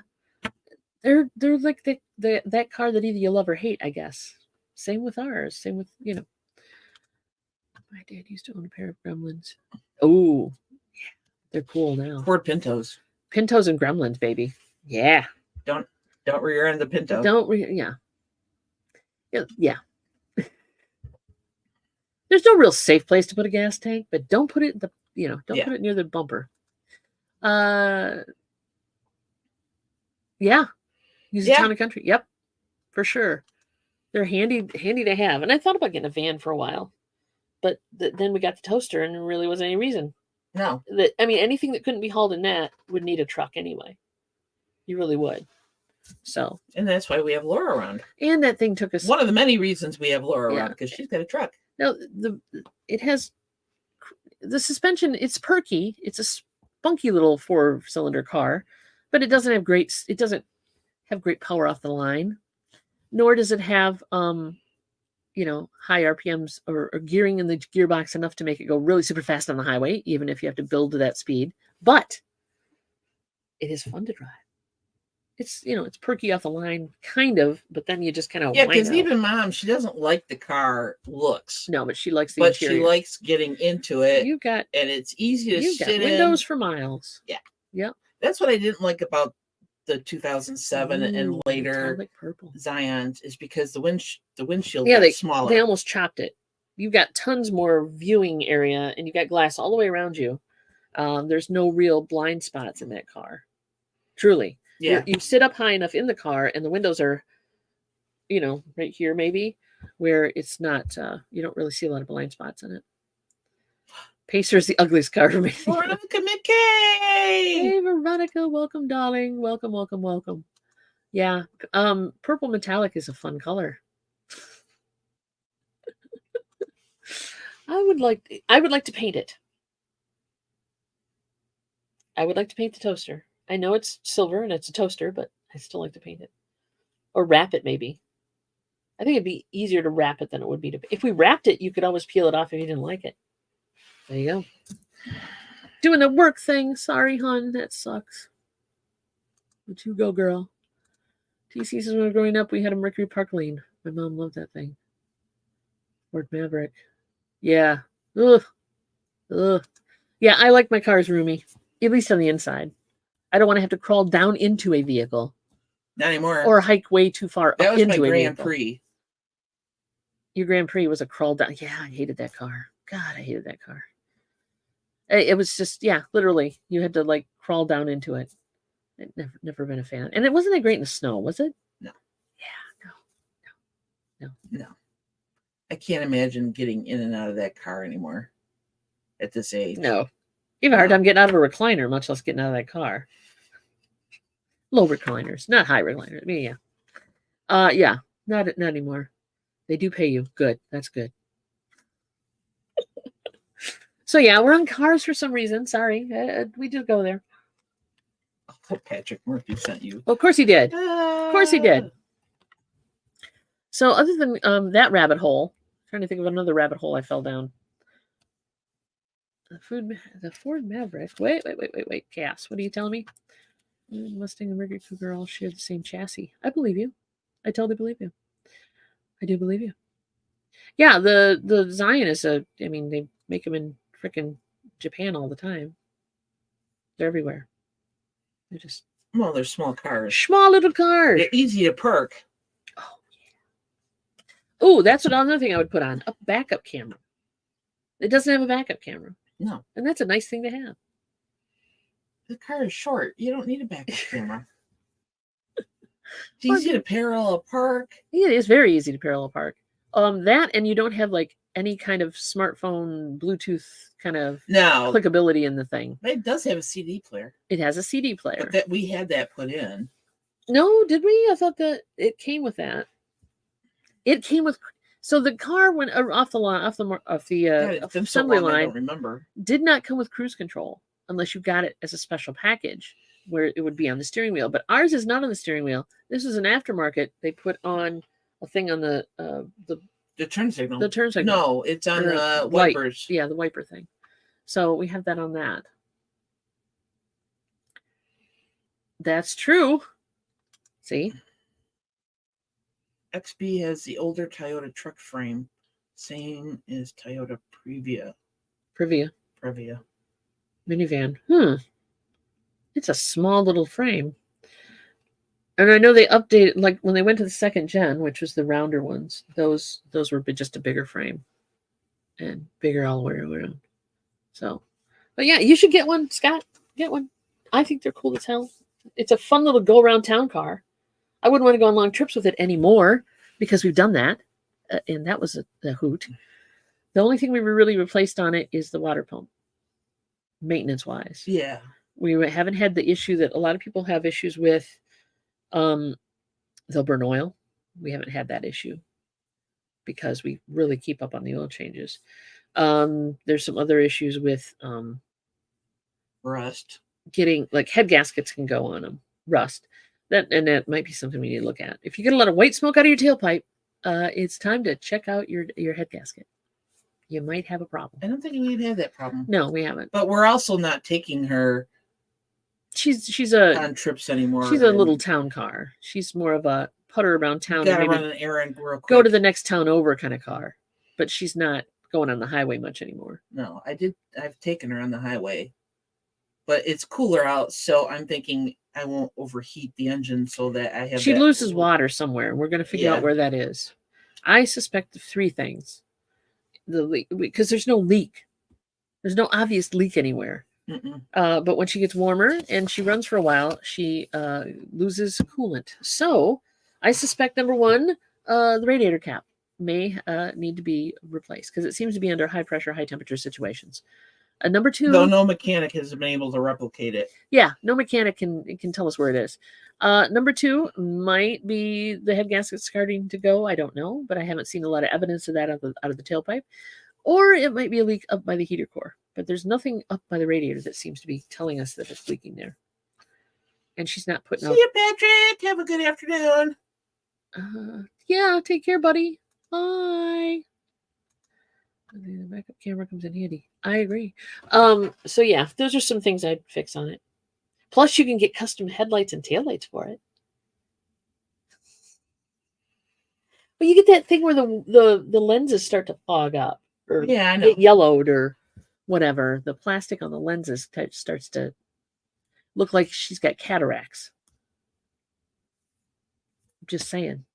They're like that car that either you love or hate, I guess. Same with ours. Same with, My dad used to own a pair of Gremlins. Oh, yeah. They're cool now. Ford Pintos. Pintos and Gremlins, baby. Yeah. Don't rear end the Pinto. Yeah. Yeah. There's no real safe place to put a gas tank, but don't put it put it near the bumper. Yeah. Use a town and country. Yep. For sure. They're handy to have. And I thought about getting a van for a while, but then we got the toaster and there really wasn't any reason. No. Anything that couldn't be hauled in that would need a truck anyway. You really would. So. And that's why we have Laura around. And that thing took us. One of the many reasons we have Laura around, because she's got a truck. Now, it has the suspension. It's perky. It's a spunky little 4-cylinder car, but it doesn't have great power off the line, nor does it have high RPMs or gearing in the gearbox enough to make it go really super fast on the highway, even if you have to build to that speed. But it is fun to drive. It's it's perky off the line, kind of, but then you just kind of because even Mom, she doesn't like the car looks. No, but she likes the interior. She likes getting into it. And it's easy to sit in. Windows for miles. Yeah, yeah. That's what I didn't like about the 2007 and later purple Zions is because the windshield got smaller. They almost chopped it. You've got tons more viewing area, and you got glass all the way around you. There's no real blind spots in that car, truly. Yeah. You sit up high enough in the car, and the windows are, right here maybe, where it's not. You don't really see a lot of blind spots in it. Pacer is the ugliest car for me. Veronica McKay. Hey, Veronica, welcome, darling. Welcome, welcome, welcome. Yeah, purple metallic is a fun color. I would like to paint it. I would like to paint the toaster. I know it's silver and it's a toaster, but I still like to paint it. Or wrap it, maybe. I think it'd be easier to wrap it than it would be to. If we wrapped it, you could always peel it off if you didn't like it. There you go. Doing the work thing. Sorry, hon. That sucks. But you go, girl. TC says when we were growing up, we had a Mercury Park Lane. My mom loved that thing. Ford Maverick. Yeah. Ugh. Ugh. Yeah, I like my cars roomy. At least on the inside. I don't want to have to crawl down into a vehicle. Not anymore. Or hike way too far that up was into my a Grand vehicle. Prix. Your Grand Prix was a crawl down. Yeah, I hated that car. God, I hated that car. It was just, literally, you had to like crawl down into it. I'd never been a fan. And it wasn't that great in the snow, was it? No. Yeah, no. I can't imagine getting in and out of that car anymore at this age. No. You have a hard time getting out of a recliner, much less getting out of that car. Low recliners, not high recliners. I mean, yeah. Not anymore. They do pay you. Good. That's good. So yeah, we're on cars for some reason. Sorry, we did go there. Oh, Patrick Murphy sent you. Well, of course he did. Of course he did. So other than that rabbit hole, I'm trying to think of another rabbit hole I fell down. The Ford Maverick. Wait. Cass, what are you telling me? Mustang and Mercury Cougar all share the same chassis. I believe you. I totally believe you. I do believe you. Yeah, the Zion is they make them in freaking Japan all the time. They're everywhere. They're just they're small cars. Small little cars. They're easy to park. Oh yeah. Oh, that's another thing I would put on. A backup camera. It doesn't have a backup camera. No. And that's a nice thing to have. The car is short. You don't need a backup camera. It's easy to parallel park. Yeah, it is very easy to parallel park. That, and you don't have like any kind of smartphone Bluetooth kind of clickability in the thing. It does have a CD player. It has a CD player. But we had that put in. No, did we? I thought that it came with that. It came with. So the car went off the assembly line. I don't remember. Did not come with cruise control unless you got it as a special package where it would be on the steering wheel. But ours is not on the steering wheel. This is an aftermarket. They put on a thing on the turn signal. The turn signal. No, it's on the wipers. Yeah, the wiper thing. So we have that on that. That's true. See? XB has the older Toyota truck frame, same as Toyota Previa. Minivan. It's a small little frame. And I know they updated, like when they went to the second gen, which was the rounder ones, those were just a bigger frame and bigger all the way around. So, but yeah, you should get one, Scott. Get one. I think they're cool as hell. It's a fun little go around town car. I wouldn't want to go on long trips with it anymore because we've done that. And that was a hoot. The only thing we really replaced on it is the water pump, maintenance wise. Yeah. We haven't had the issue that a lot of people have issues with. They'll burn oil. We haven't had that issue because we really keep up on the oil changes. There's some other issues with rust. Getting like head gaskets can go on them. Rust. That might be something we need to look at. If you get a lot of white smoke out of your tailpipe, it's time to check out your head gasket. You might have a problem. I don't think we've had that problem. No, we haven't. But we're also not taking her. She's on trips anymore. She's a little town car. She's more of a putter around town. Gotta run an errand real quick. Go to the next town over kind of car. But she's not going on the highway much anymore. No, I've taken her on the highway. But it's cooler out, so I'm thinking I won't overheat the engine so that I have. She loses water somewhere. We're going to figure out where that is. I suspect of three things. The leak, because there's no leak. There's no obvious leak anywhere. But when she gets warmer and she runs for a while, she loses coolant. So I suspect, number one, the radiator cap may need to be replaced because it seems to be under high pressure, high temperature situations. Number two, though no mechanic has been able to replicate it. Yeah, no mechanic can tell us where it is. Number two might be the head gasket starting to go. I don't know, but I haven't seen a lot of evidence of that out of the tailpipe. Or it might be a leak up by the heater core, but there's nothing up by the radiator that seems to be telling us that it's leaking there. And she's not putting See you, Patrick. Have a good afternoon. Yeah, take care, buddy. Bye. The backup camera comes in handy. I agree. So yeah, those are some things I'd fix on it. Plus, you can get custom headlights and taillights for it. But you get that thing where the lenses start to fog up or get yellowed or whatever. The plastic on the lenses starts to look like she's got cataracts. Just saying.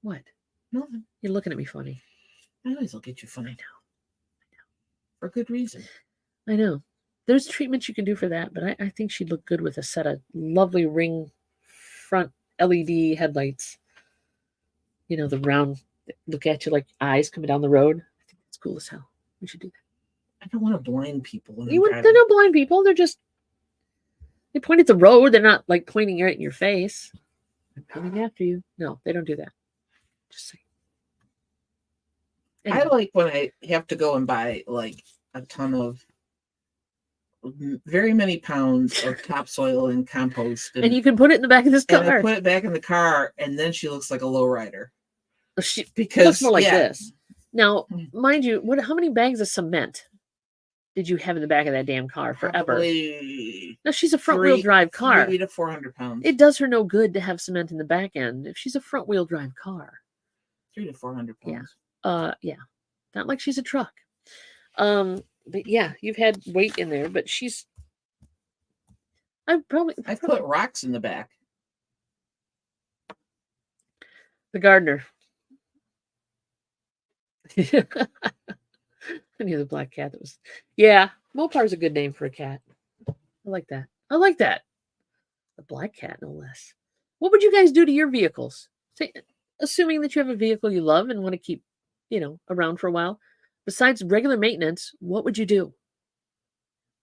What? Nothing. You're looking at me funny. I always look at you funny. I know. For good reason. I know. There's treatments you can do for that, but I think she'd look good with a set of lovely ring front LED headlights. You know, the round look at you like eyes coming down the road. I think that's cool as hell. We should do that. I don't want to blind people. They're not blind people. They point at the road. They're not like pointing right in your face. I'm coming after you. No, they don't do that. Just saying. Anyway. I like when I have to go and buy like a ton of very many pounds of topsoil and compost. And you can put it in the back of this car. And I put it back in the car, and then she looks like a lowrider. She looks more like this. Now, mind you, how many bags of cement did you have in the back of that damn car forever? Now, she's a front-wheel drive car. 300 to 400 pounds. It does her no good to have cement in the back end if she's a front-wheel drive car. 300 to 400 pounds. Yeah. Not like she's a truck. But yeah, you've had weight in there, but I put rocks in the back. The gardener. I knew the black cat that was. Yeah, Mopar's a good name for a cat. I like that. The black cat, no less. What would you guys do to your vehicles? Say, assuming that you have a vehicle you love and want to keep, around for a while. Besides regular maintenance, what would you do?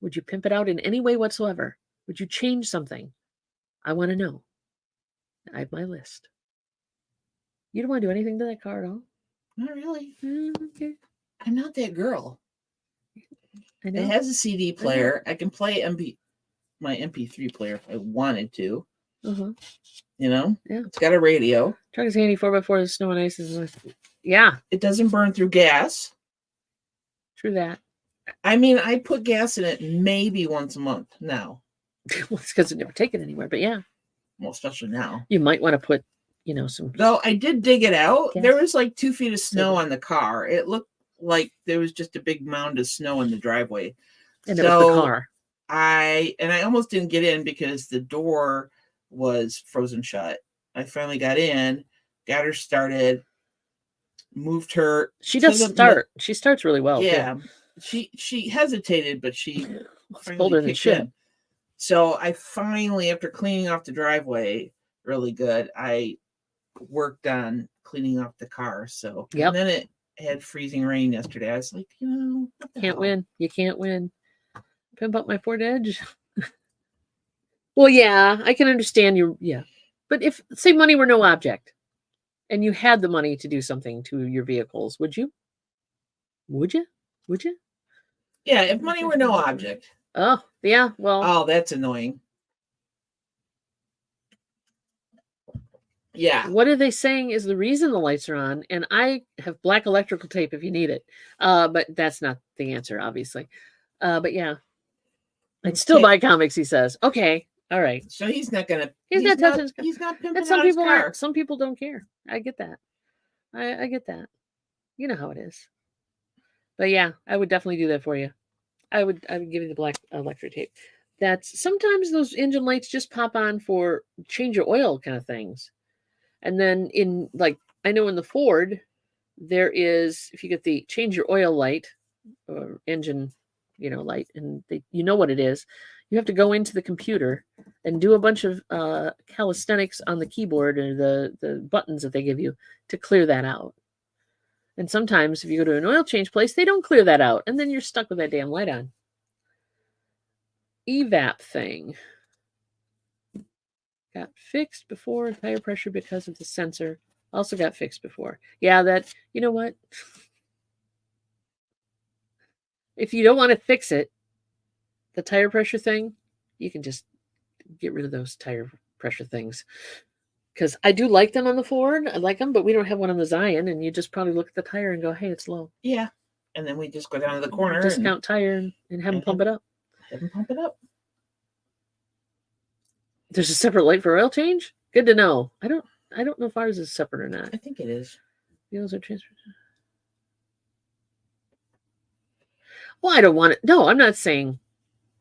Would you pimp it out in any way whatsoever? Would you change something? I want to know. I have my list. You don't want to do anything to that car at all? Not really. Okay. I'm not that girl. I know. It has a CD player. I can play my MP3 player if I wanted to. Uh-huh. Yeah. It's got a radio. Truck is handy 4x4. Snow and ice is. Yeah. It doesn't burn through gas. True that. I mean, I put gas in it maybe once a month now. Well, it's because I never take it anywhere, but yeah. Well, especially now. You might want to put, some. Though I did dig it out. Gas. There was like 2 feet of snow on the car. It looked like there was just a big mound of snow in the driveway. And it was the car. I almost didn't get in because the door was frozen shut. I finally got in, got her started, moved her. She does start. She starts really well. Yeah. She hesitated, but she older than shit. So I finally, after cleaning off the driveway really good, I worked on cleaning off the car. So and then it had freezing rain yesterday. I was like, can't win. You can't win. Pimp up my Ford Edge. Well, yeah, I can understand you. Yeah. But if, say, money were no object and you had the money to do something to your vehicles, would you? Would you? Yeah, if money were no object. Oh, yeah. Well. Oh, that's annoying. Yeah. What are they saying is the reason the lights are on? And I have black electrical tape if you need it. But that's not the answer, obviously. But yeah. I'd still buy comics, he says. Okay. All right. So he's not gonna. He's not touching his car. He's not pimping and some out people his car. aren't. Some people don't care. I get that. I get that. You know how it is. But yeah, I would definitely do that for you. I would give you the black electric tape. That's sometimes those engine lights just pop on for change your oil kind of things. And then I know in the Ford, there is, if you get the change your oil light or engine, light, and you know what it is. You have to go into the computer and do a bunch of calisthenics on the keyboard or the buttons that they give you to clear that out. And sometimes if you go to an oil change place, they don't clear that out, and then you're stuck with that damn light on. Evap thing. Got fixed before, tire pressure because of the sensor. Also got fixed before. Yeah, that, you know what? If you don't want to fix it, the tire pressure thing, you can just get rid of those tire pressure things. Because I do like them on the Ford. I like them, but we don't have one on the Zion, and you just probably look at the tire and go, hey, it's low. Yeah. And then we just go down to the corner. Discount tire and have them pump it up. Have them pump it up. There's a separate light for oil change? Good to know. I don't know if ours is separate or not. I think it is. Wheels are transferred. Well, I don't want it. No, I'm not saying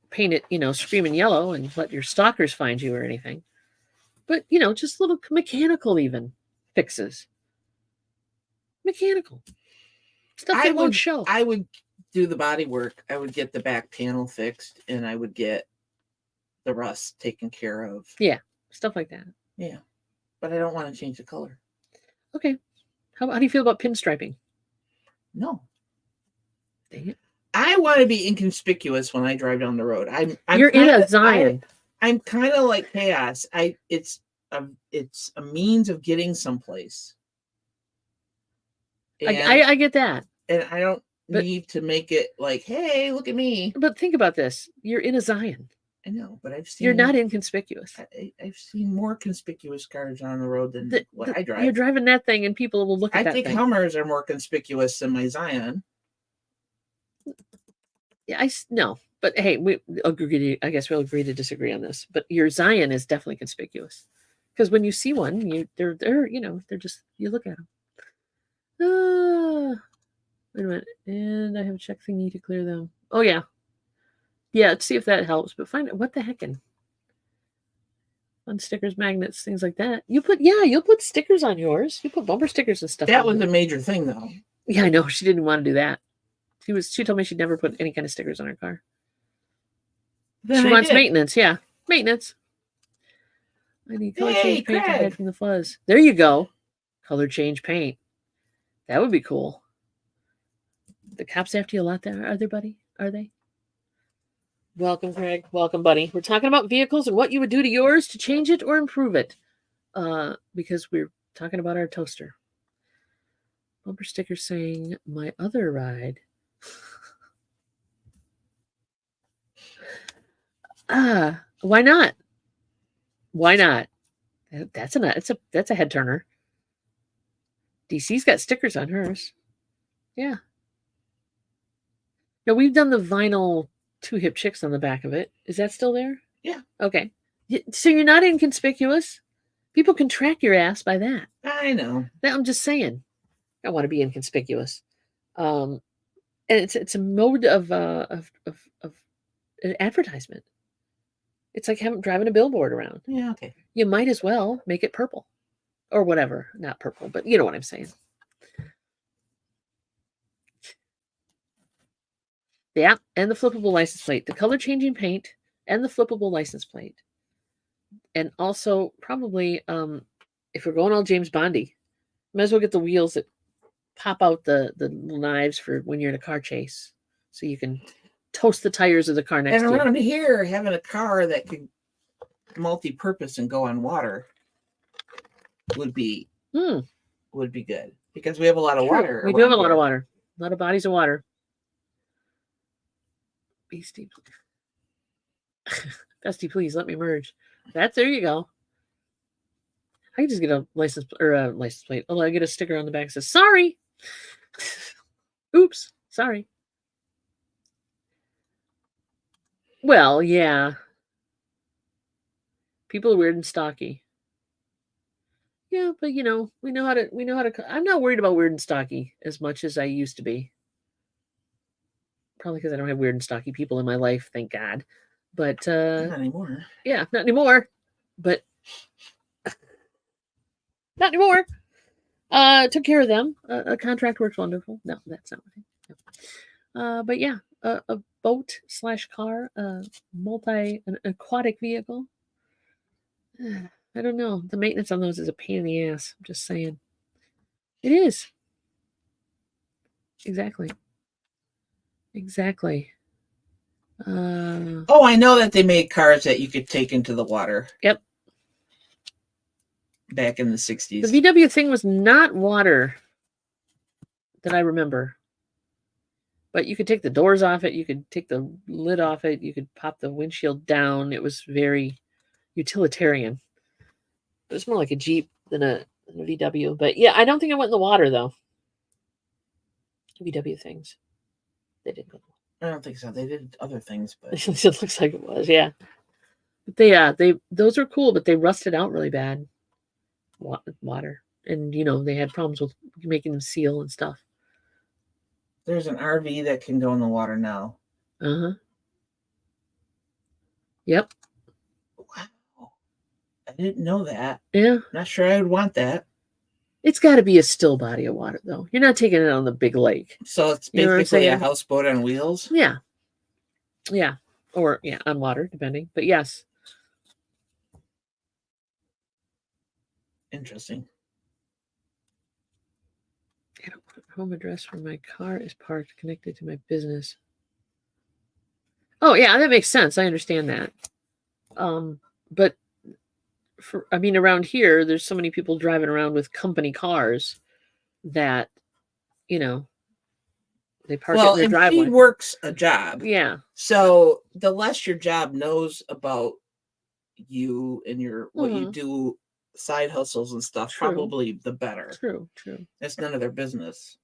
paint it, screaming yellow and let your stalkers find you or anything. But, just little mechanical even fixes. Mechanical. Stuff that won't show. I would do the body work. I would get the back panel fixed, and I would get the rust taken care of. Yeah, stuff like that. Yeah, but I don't want to change the color. Okay. How do you feel about pinstriping? No. Dang it. I want to be inconspicuous when I drive down the road. You're in a Zion. I'm kind of like chaos. It's a means of getting someplace. I get that. And I don't need to make it like, hey, look at me. But think about this. You're in a Zion. I know, but I've seen... You're not inconspicuous. I've seen more conspicuous cars on the road than what I drive. You're driving that thing and people will look at that thing. I think Hummers are more conspicuous than my Zion. Yeah, no. But hey, I guess we'll agree to disagree on this. But your Zion is definitely conspicuous. Because when you see one, they're just, you look at them. Wait a minute. And I have a check thingy to clear them. Oh, yeah. Yeah, let's see if that helps. But find out what the heck. On stickers, magnets, things like that. You'll put stickers on yours. You put bumper stickers and stuff. That was a major thing, though. Yeah, I know. She didn't want to do that. She told me she'd never put any kind of stickers on her car. She wants maintenance. Yeah, maintenance. I need color change paint to hide from the fuzz. There you go. Color change paint. That would be cool. The cops after you a lot there, are they, buddy? Are they? Welcome, Craig. Welcome, buddy. We're talking about vehicles and what you would do to yours to change it or improve it. Because we're talking about our toaster. Bumper sticker saying, my other ride. Why not? Why not? That's a head turner. DC's got stickers on hers. Yeah. No, we've done the vinyl 2 hip chicks on the back of it. Is that still there? Yeah. Okay. So you're not inconspicuous. People can track your ass by that. I know. I'm just saying. I want to be inconspicuous. And it's a mode of an advertisement. It's like driving a billboard around. Yeah, okay. You might as well make it purple. Or whatever. Not purple, but you know what I'm saying. Yeah, and the flippable license plate. The color changing paint and the flippable license plate. And also, probably, if we're going all James Bondy, might as well get the wheels that pop out the knives for when you're in a car chase. So you can toast the tires of the car next to you. And around here, having a car that could multi-purpose and go on water would be good. Because we have a lot of water. We do have a lot of water. A lot of bodies of water. Beastie. Bestie, please let me merge. There you go. I can just get a license plate. Although I get a sticker on the back that says, sorry. Oops. Sorry. Well, yeah. People are weird and stocky. Yeah, but we know how to. I'm not worried about weird and stocky as much as I used to be. Probably because I don't have weird and stocky people in my life, thank God. But not anymore. Yeah, not anymore. But not anymore. Took care of them. A contract works wonderful. No, that's not what I. No. But yeah, a boat / car, an aquatic vehicle. I don't know. The maintenance on those is a pain in the ass. I'm just saying. It is. Exactly. Exactly. Oh, I know that they made cars that you could take into the water. Yep. Back in the 60s. The VW thing was not water that I remember. But you could take the doors off it. You could take the lid off it. You could pop the windshield down. It was very utilitarian. It was more like a Jeep than a VW. But yeah, I don't think I went in the water, though. VW things. They didn't go. I don't think so. They did other things, but It looks like it was, yeah. But they those were cool, but they rusted out really bad. Water, and they had problems with making them seal and stuff. There's an RV that can go in the water now. Yep. Wow. I didn't know that. Yeah. Not sure I would want that. It's got to be a still body of water, though. You're not taking it on the big lake. So it's basically a houseboat on wheels? Yeah. Yeah. Or, on water, depending. But yes. Interesting. Home address for my car is parked connected to my business. Oh, yeah, that makes sense. I understand that. But around here, there's so many people driving around with company cars that, they park it in their driveway. Well, she works a job. Yeah. So the less your job knows about you and what you do, side hustles and stuff, probably the better. True. It's none of their business.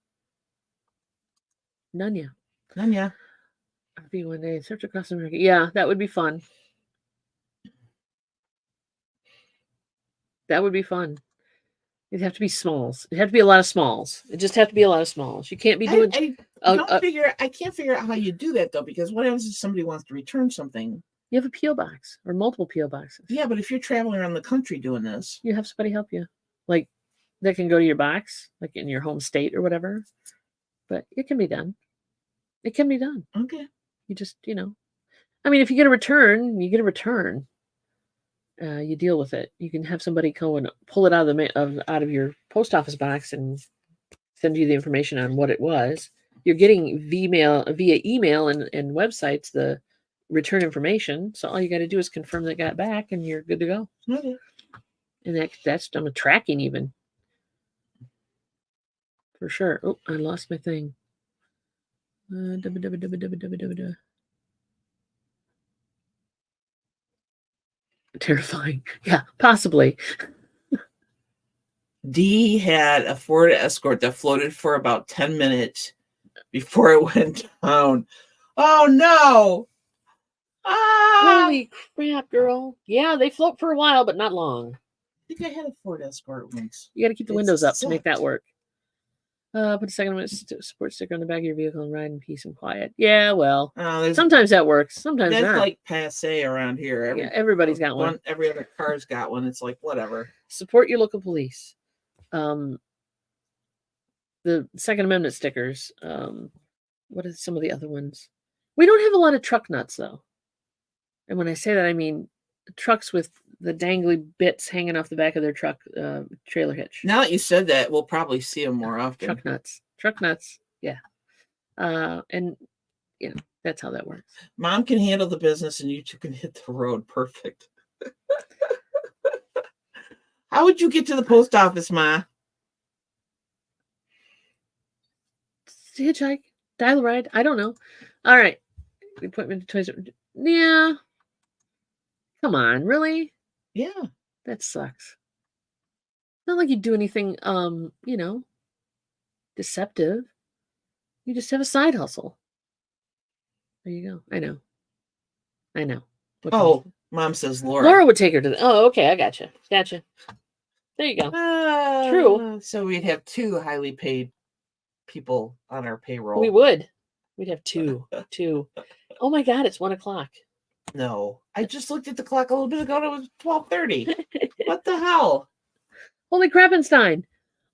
None, yeah. RV one day, search across America. Yeah, that would be fun. That would be fun. It'd have to be smalls. It'd have to be a lot of smalls. It just have to be a lot of smalls. You can't be doing. I can't figure out how you do that though, because what happens if somebody wants to return something? You have a P.O. box or multiple P.O. boxes. Yeah, but if you're traveling around the country doing this, you have somebody help you, like that can go to your box, like in your home state or whatever. But it can be done. It can be done. Okay. You just, if you get a return, you get a return. You deal with it. You can have somebody go and pull it out of your post office box and send you the information on what it was. You're getting via email and websites the return information. So all you got to do is confirm that it got back, and you're good to go. Okay. And that's done with tracking even. For sure. Oh, I lost my thing. Terrifying. Yeah, possibly. Dee had a Ford Escort that floated for about 10 minutes before it went down. Oh no! Holy crap, girl. Yeah, they float for a while, but not long. I think I had a Ford Escort once. You got to keep the windows up to make that work. Put a second support sticker on the back of your vehicle and ride in peace and quiet. Yeah, well, sometimes that works. Sometimes that's not. like passe around here. Everybody's got one. Every other car's got one. It's like whatever. Support your local police. The Second Amendment stickers. What are some of the other ones? We don't have a lot of truck nuts though. And when I say that, I mean trucks with the dangly bits hanging off the back of their truck trailer hitch. Now that you said that, we'll probably see them more often. Truck nuts. Yeah. And that's how that works. Mom can handle the business and you two can hit the road. Perfect. How would you get to the post office, Ma? Hitchhike. Dial a ride. I don't know. All right. The appointment to Toys R Us. Yeah. Come on, really? Yeah. That sucks. Not like you do anything, deceptive. You just have a side hustle. There you go. I know. Mom says Laura. Laura would take her to okay, I gotcha. There you go. True. So we'd have two highly paid people on our payroll. We would. We'd have two. Oh my God, it's 1:00. No, I just looked at the clock a little bit ago and it was 12:30. What the hell? Holy crappenstein.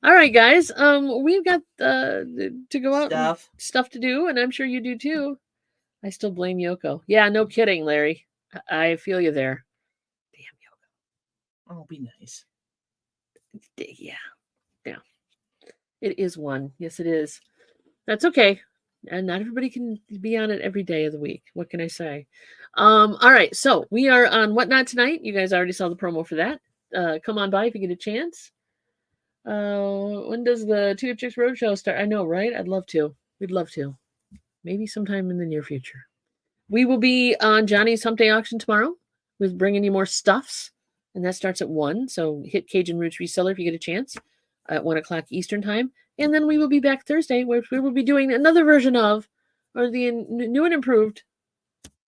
All right, guys. We've got to go out and Stuff. to do, and I'm sure you do too. I still blame Yoko. Yeah, no kidding, Larry. I feel you there. Damn Yoko. Oh, be nice. Yeah. It is one. Yes, it is. That's okay. And not everybody can be on it every day of the week. What can I say? All right. So we are on Whatnot tonight. You guys already saw the promo for that. Come on by if you get a chance. When does the Two Hip Chicks Roadshow start? I know, right? I'd love to. We'd love to. Maybe sometime in the near future. We will be on Johnny's Hump Day auction tomorrow with bringing you more stuffs. And that starts at 1. So hit Cajun Roots Reseller if you get a chance at 1 o'clock Eastern time. And then we will be back Thursday, where we will be doing another version of, or the new and improved,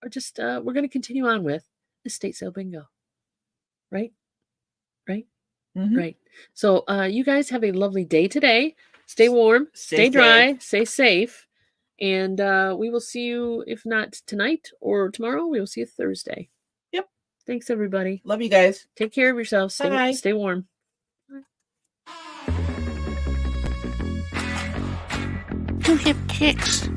or just we're going to continue on with estate sale bingo. Right? Mm-hmm. Right. So you guys have a lovely day today. Stay warm, stay dry, stay safe. And we will see you, if not tonight or tomorrow, we will see you Thursday. Yep. Thanks, everybody. Love you guys. Take care of yourselves. Stay warm. Two Hip Chicks.